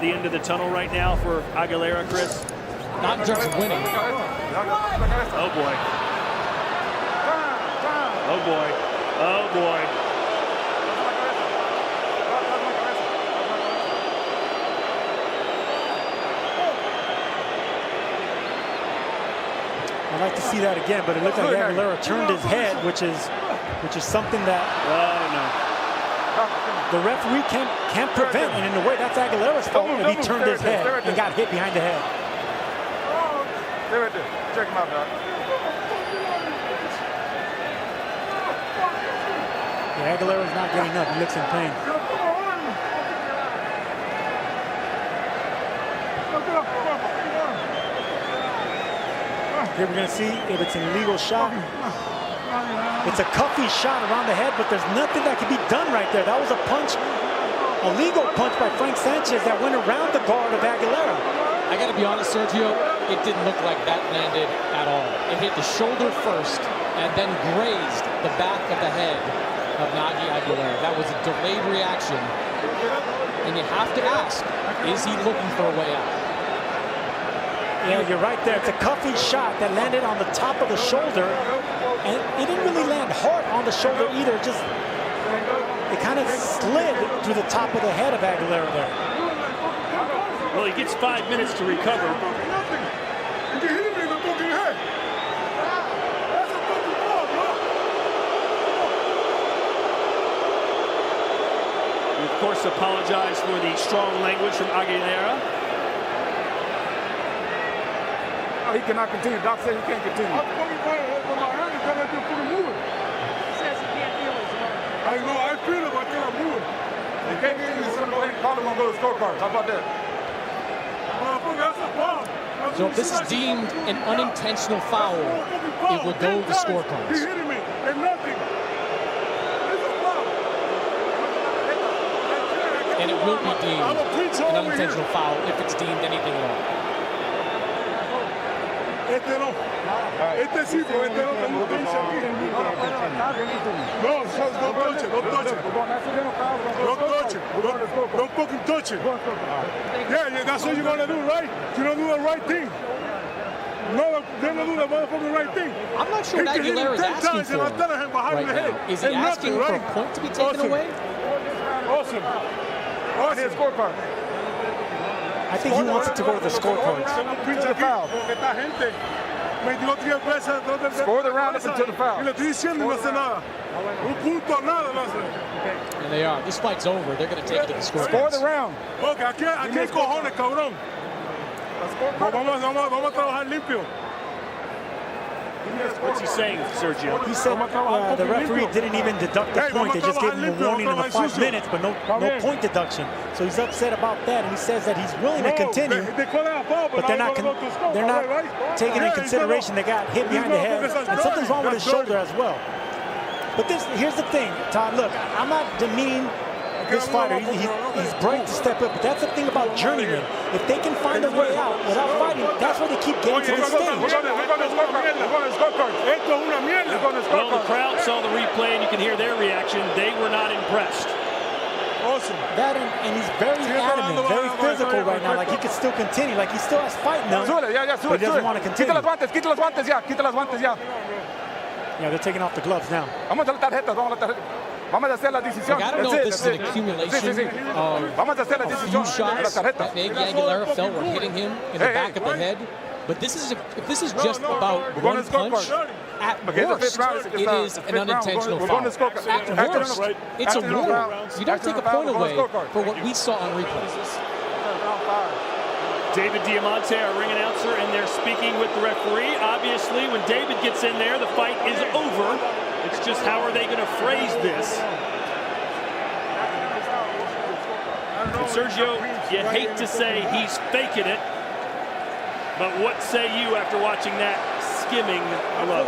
The end of the tunnel right now for Aguilera, Chris? Not in terms of winning. Oh, boy. Oh, boy. Oh, boy. I'd like to see that again, but it looked like Aguilera turned his head, which is something that the referee can't prevent. And in a way, that's Aguilera's fault if he turned his head and got hit behind the head. Stay right there. Check him out, dog. Yeah, Aguilera's not getting up. He looks in pain. Here we're going to see if it's an illegal shot. It's a cuffy shot around the head, but there's nothing that can be done right there. That was a punch, a legal punch by Frank Sanchez that went around the guard of Aguilera. I got to be honest, Sergio, it didn't look like that landed at all. It hit the shoulder first and then grazed the back of the head of Nagy Aguilera. That was a delayed reaction. And you have to ask, is he looking for a way out? Yeah, you're right there. It's a cuffy shot that landed on the top of the shoulder. And it didn't really land hard on the shoulder either. It kind of slid through the top of the head of Aguilera there. Well, he gets 5 minutes to recover. We, of course, apologize for the strong language from Aguilera. He cannot continue. Doc said he can't continue. Says he can't feel his arm. I know, I feel it, but I cannot move it. He can't continue. He's going to go ahead and call him on those scorecards. How about that? So if this is deemed an unintentional foul, it will go to scorecards. He's hitting me. And nothing. And it will be deemed an unintentional foul if it's deemed anything at all. Este no. Este sí, pero este no tengo pinche aquí. No, don't touch it, don't touch it. Don't touch it. Don't fucking touch it. Yeah, that's what you're gonna do, right? You don't do the right thing. No, they don't do the motherfucking right thing. I'm not sure what Aguilera is asking for right now. Is he asking for a point to be taken away? Awesome. Awesome. Scorecard. I think he wants it to go to the scorecards. Score the round up until the foul. And they are. This fight's over. They're going to take it to the scorecards. Score the round. What's he saying, Sergio? He said the referee didn't even deduct the point. They just gave him a warning in the 5 minutes, but no point deduction. So he's upset about that, and he says that he's willing to continue, but they're not taking into consideration they got hit behind the head, and something's wrong with his shoulder as well. But here's the thing, Todd. Look, I'm not demeaning this fighter. He's bright to step up, but that's the thing about journeymen. If they can find a way out without fighting, that's why they keep getting to the stage. Well, the crowd saw the replay, and you can hear their reaction. They were not impressed. Awesome. That and he's very adamant, very physical right now. Like he could still continue. Like he still has fight now, but he doesn't want to continue. Yeah, they're taking off the gloves now. Vamos a hacer la decisión. I don't know if this is an accumulation of a few shots that maybe Aguilera felt were hitting him in the back of the head. But if this is just about one punch, at worst, it is an unintentional foul. At worst, it's a warning. You don't take a point away for what we saw on replays. David Diamante, our ring announcer, and they're speaking with the referee. Obviously, when David gets in there, the fight is over. It's just how are they going to phrase this? And Sergio, you hate to say he's faking it, but what say you after watching that skimming blow?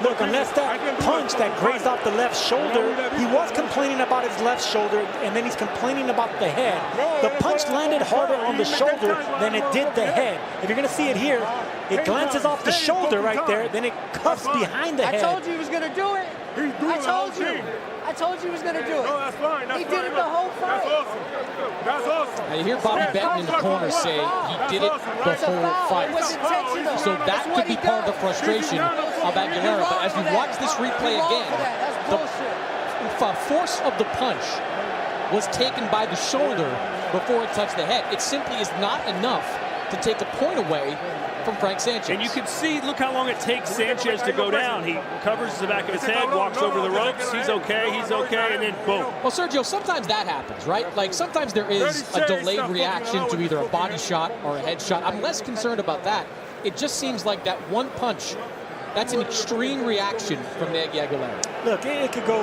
Look, unless that punch that grazed off the left shoulder, he was complaining about his left shoulder, and then he's complaining about the head. The punch landed harder on the shoulder than it did the head. If you're going to see it here, it glances off the shoulder right there, then it cuffs behind the head. I told you he was going to do it. He's doing the whole thing. I told you he was going to do it. No, that's fine. That's he fine. did it the whole fight. That's awesome. That's awesome. Now you hear Bobby Benton in the corner say he did it the whole fight. It was intentional. So that could be part of the frustration of Aguilera. But as we watch this replay again, the force of the punch was taken by the shoulder before it touched the head. It simply is not enough to take a point away from Frank Sanchez. And you can see, look how long it takes Sanchez to go down. He covers the back of his head, walks over the ropes. He's okay, and then boom. Well, Sergio, sometimes that happens, right? Like sometimes there is a delayed reaction to either a body shot or a head shot. I'm less concerned about that. It just seems like that one punch, that's an extreme reaction from Nagy Aguilera. Look, it could go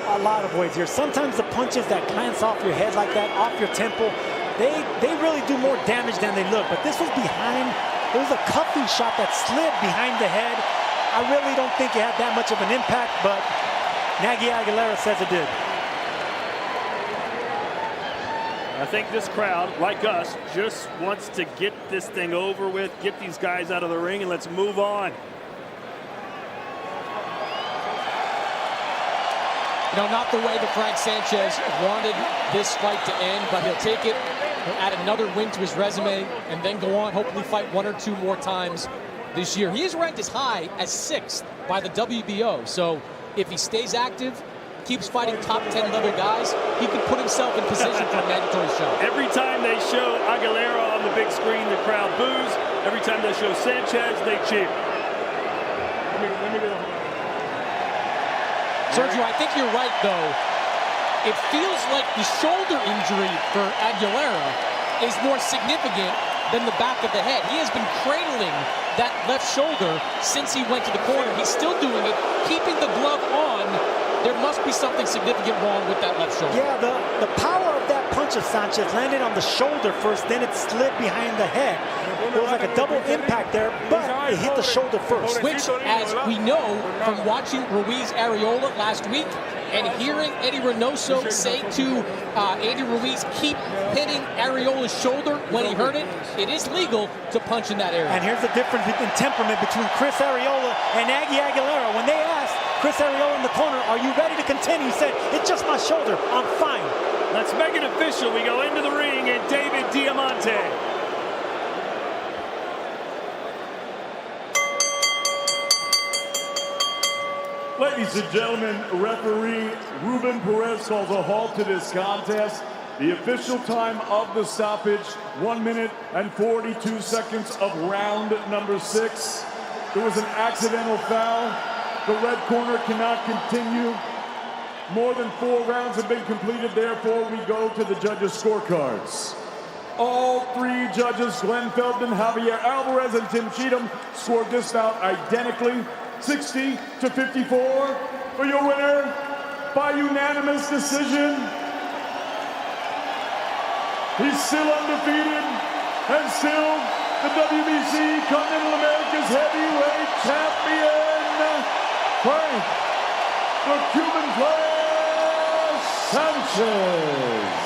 a lot of ways here. Sometimes the punches that glance off your head like that, off your temple, they really do more damage than they look. But this was behind. It was a cuffing shot that slid behind the head. I really don't think it had that much of an impact, but Nagy Aguilera says it did. I think this crowd, like us, just wants to get this thing over with, get these guys out of the ring, and let's move on. You know, not the way that Frank Sanchez wanted this fight to end, but he'll take it. He'll add another win to his resume and then go on, hopefully fight one or two more times this year. He is ranked as high as 6th by the WBO. So if he stays active, keeps fighting top 10 level guys, he could put himself in position for a mandatory shot. Every time they show Aguilera on the big screen, the crowd boos. Every time they show Sanchez, they cheer. Sergio, I think you're right, though. It feels like the shoulder injury for Aguilera is more significant than the back of the head. He has been cradling that left shoulder since he went to the corner. He's still doing it, keeping the glove on. There must be something significant wrong with that left shoulder. Yeah, the power of that punch of Sanchez landed on the shoulder first, then it slid behind the head. It was like a double impact there, but it hit the shoulder first. Which, as we know from watching Ruiz Arreola last week and hearing Eddie Reynoso say to Andy Ruiz, keep hitting Arreola's shoulder when he hurt it, it is legal to punch in that area. And here's the difference in temperament between Chris Arreola and Nagy Aguilera. When they asked Chris Arreola in the corner, are you ready to continue? He said, it's just my shoulder, I'm fine. Let's make it official. We go into the ring and David Diamante. Ladies and gentlemen, referee Ruben Perez calls a halt to this contest. The official time of the stoppage, 1 minute and 42 seconds of round number 6. There was an accidental foul. The red corner cannot continue. More than 4 rounds have been completed, therefore we go to the judges' scorecards. All 3 judges, Glenn Feldman, Javier Alvarez, and Tim Cheatham, scored this bout identically, 60-54. For your winner, by unanimous decision, he's still undefeated and still the WBC Continental America's heavyweight champion, Frank, the Cuban Flash Sanchez.